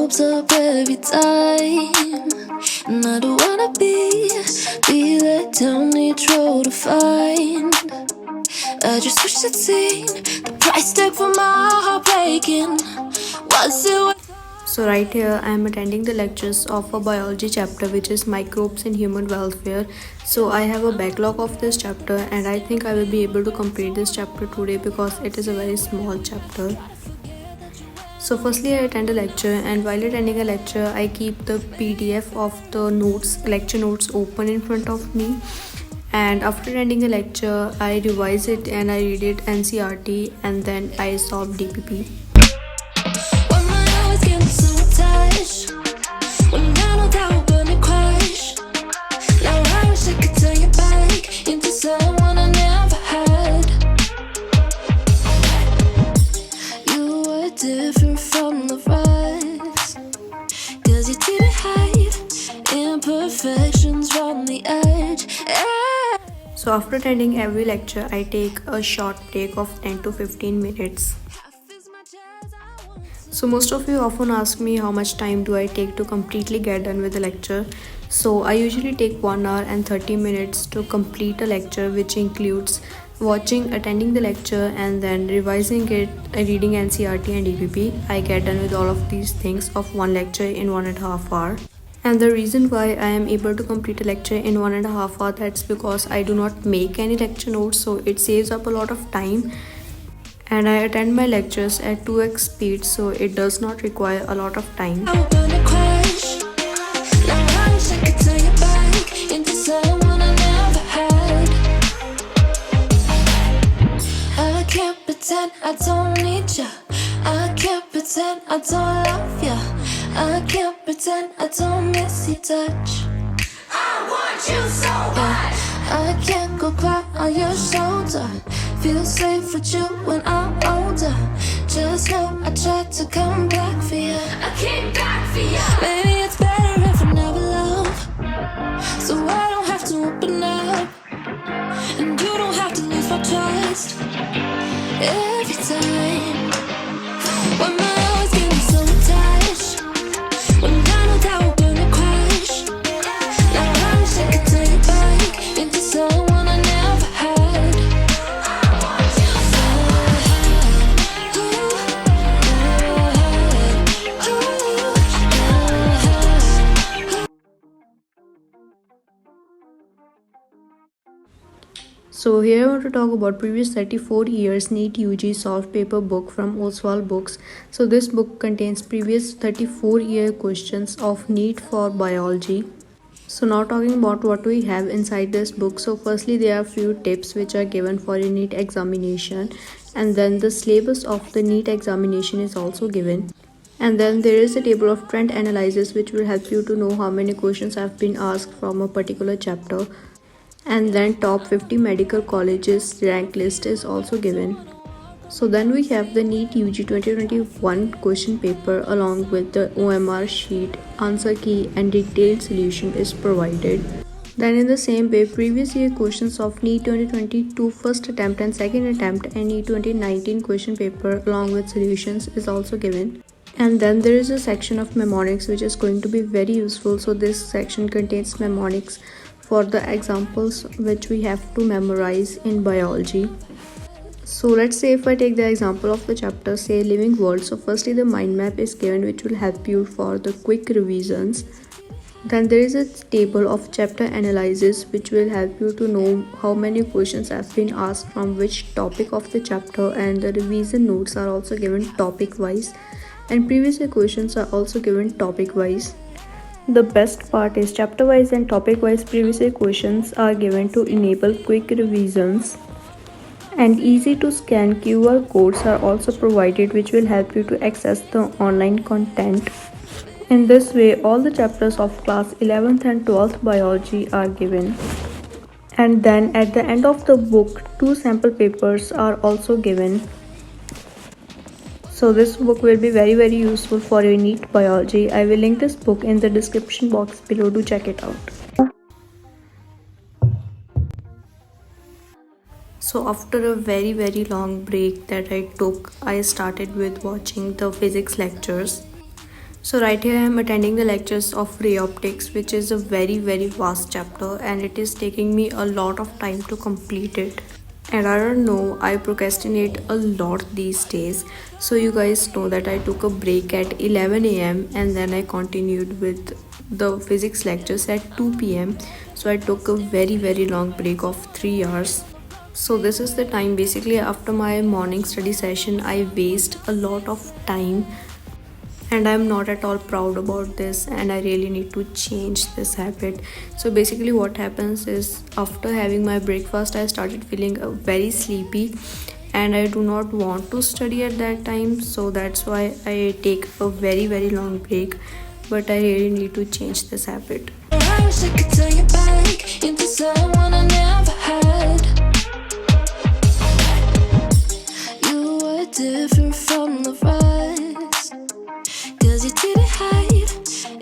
hopes up every time, and I don't wanna be let down each road to find. I just wish I'd seen the price tag for my heart breaking. Was it worth? So right here I am attending the lectures of a biology chapter which is microbes in human welfare. So I have a backlog of this chapter and I think I will be able to complete this chapter today because it is a very small chapter. So firstly I attend a lecture, and while attending a lecture I keep the PDF of the lecture notes open in front of me, and after attending the lecture I revise it and I read it NCERT and then I solve DPP. Different from the rest, 'cause you didn't hide imperfections from the edge. So after attending every lecture I take a short break of 10 to 15 minutes. So most of you often ask me how much time do I take to completely get done with the lecture. So I usually take 1 hour and 30 minutes to complete a lecture, which includes watching, attending the lecture and then revising it, reading NCERT and DPP. I get done with all of these things of one lecture in 1.5 hours. And the reason why I am able to complete a lecture in 1.5 hours, that's because I do not make any lecture notes, so it saves up a lot of time. And I attend my lectures at 2x speed, so it does not require a lot of time. I don't need ya. I can't pretend I don't love ya. I can't pretend I don't miss your touch. I want you so bad. I can't go cry on your shoulder. Feel safe with you when I'm older. Just know I tried to come back for you. I came back for you. Maybe it's better if I never love, so I don't have to open up, and you don't have to lose my trust every time. When my heart's getting so attached, when I know that we're gonna crash. Now I wish I could turn you back into someone I never had. I want you so So here I want to talk about previous 34 years NEET UG solved paper book from Oswald Books. So this book contains previous 34-year questions of NEET for biology. So now talking about what we have inside this book. So firstly there are few tips which are given for a NEET examination, and then the syllabus of the NEET examination is also given. And then there is a table of trend analysis which will help you to know how many questions have been asked from a particular chapter. And then top 50 medical colleges rank list is also given. So then we have the NEET UG 2021 question paper along with the OMR sheet, answer key and detailed solution is provided. Then in the same way, previous year questions of NEET 2022 first attempt and second attempt and NEET 2019 question paper along with solutions is also given. And then there is a section of mnemonics which is going to be very useful. So this section contains mnemonics for the examples which we have to memorize in biology. So let's say if I take the example of the chapter, say living world. So firstly the mind map is given which will help you for the quick revisions. Then there is a table of chapter analysis which will help you to know how many questions have been asked from which topic of the chapter, and the revision notes are also given topic wise, and previous year questions are also given topic wise. The best part is chapter wise and topic wise previous year questions are given to enable quick revisions, and easy to scan QR codes are also provided which will help you to access the online content. In this way all the chapters of class 11th and 12th biology are given. And then at the end of the book 2 sample papers are also given. So this book will be very useful for your NEET biology. I will link this book in the description box below to check it out. So after a very long break that I took, I started with watching the physics lectures. So right here I am attending the lectures of ray optics, which is a very vast chapter and it is taking me a lot of time to complete it. And I don't know, I procrastinate a lot these days. So you guys know that I took a break at 11 a.m. and then I continued with the physics lectures at 2 p.m. So I took a very long break of 3 hours. So this is the time basically after my morning study session I waste a lot of time, and I'm not at all proud about this and I really need to change this habit. So basically what happens is after having my breakfast I started feeling very sleepy and I do not want to study at that time, so that's why I take a very long break, but I really need to change this habit. I wish I could turn you back into someone I never had. You were different from the rest, 'cause you didn't hide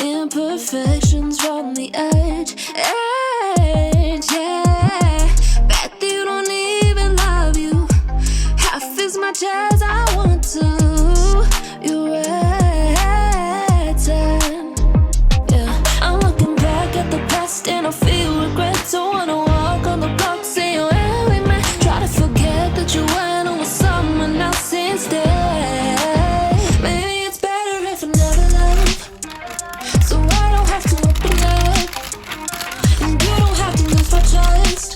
imperfections from the edge. And yeah, bet you don't even love you half as much as I want to. You're right, yeah. I'm looking back at the past and I feel regret. Don't wanna walk on the block, say you're with me. Try to forget that you went on with someone else instead. Maybe it's better if I never love, so I don't have to open up, and you don't have to lose my trust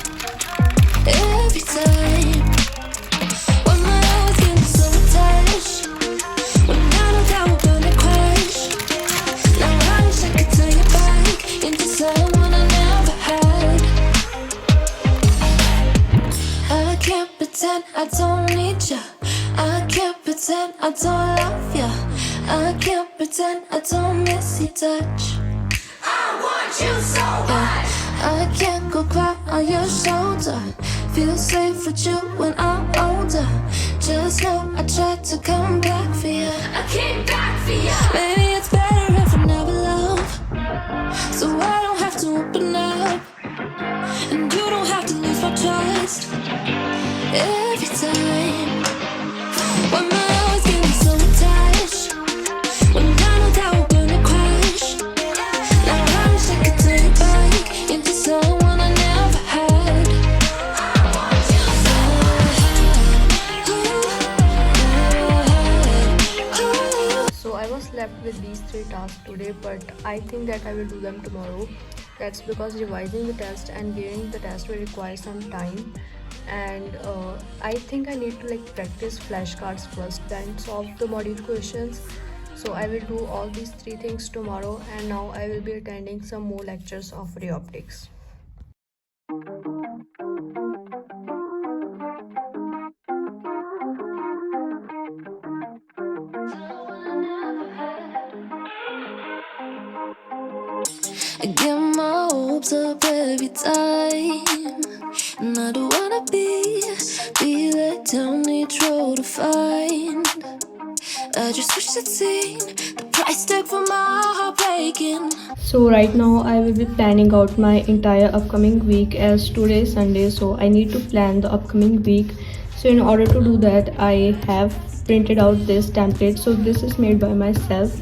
every time. When my eyes get so attached, when I know that we're gonna crash. Now I wish I could turn you back into someone I never had. I can't pretend I don't need ya. I can't pretend I don't love ya. I can't pretend I don't miss your touch. I want you so bad. I can't go cry on your shoulder. Feel safe with you when I'm older. Just know I tried to come back for you. I came back for you. Maybe it's better if I never love, so I don't have to open up, and you don't have to lose my trust every time. When my eyes get so attached, when I know that we're gonna crash. Now I wish I could turn you back into someone I never had. I want you so bad. So I was left with these 3 tasks today, but I think that I will do them tomorrow. That's because revising the test and giving the test will require some time, and I think I need to practice flashcards first, then solve the module questions. So I will do all these 3 things tomorrow, and now I will be attending some more lectures of ray optics. I get my hopes up every time, and I don't wanna be let down each road to find. I just wish I'd seen the price tag for my heart breaking. So right now I will be planning out my entire upcoming week, as today is Sunday, so I need to plan the upcoming week. So in order to do that I have printed out this template. So this is made by myself.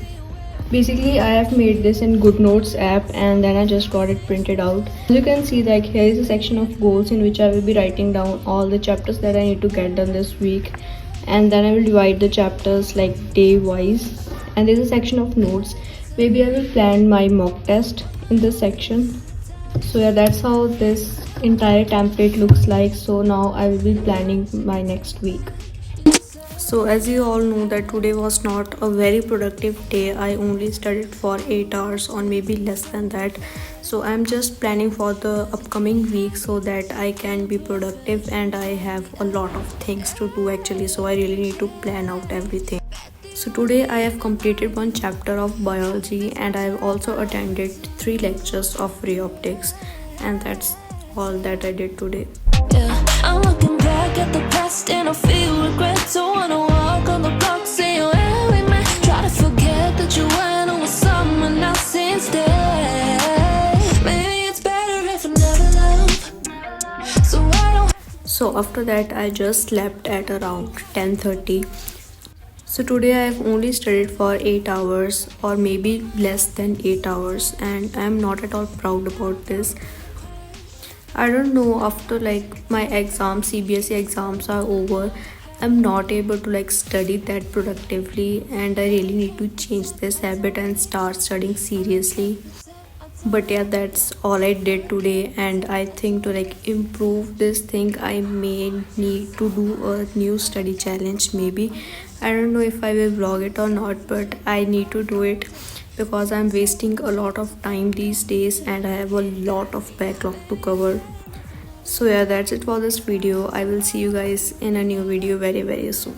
Basically I have made this in GoodNotes app and then I just got it printed out. As you can see, here is a section of goals in which I will be writing down all the chapters that I need to get done this week, and then I will divide the chapters day wise. And there's a section of notes. Maybe I will plan my mock test in this section. So yeah, that's how this entire template looks like. So now I will be planning my next week. So as you all know that today was not a very productive day. I only studied for 8 hours or maybe less than that. So I'm just planning for the upcoming week so that I can be productive, and I have a lot of things to do actually. So I really need to plan out everything. So today I have completed 1 chapter of biology, and I have also attended 3 lectures of ray optics, and that's all that I did today. Yeah, I'm looking back at the past and I feel regret. Don't wanna walk on the block, say you're with me. Try to forget that you went on with someone else instead. Maybe it's better if I never love, so I don't. So after that I just slept at around 10:30. So today I have only studied for 8 hours or maybe less than 8 hours, and I am not at all proud about this. I don't know, after like my exams, CBSE exams are over, I'm not able to like study that productively, and I really need to change this habit and start studying seriously. But yeah, that's all I did today, and I think to like improve this thing I may need to do a new study challenge. Maybe I don't know if I will vlog it or not, but I need to do it because I'm wasting a lot of time these days and I have a lot of backlog to cover. So yeah, that's it for this video. I will see you guys in a new video very soon.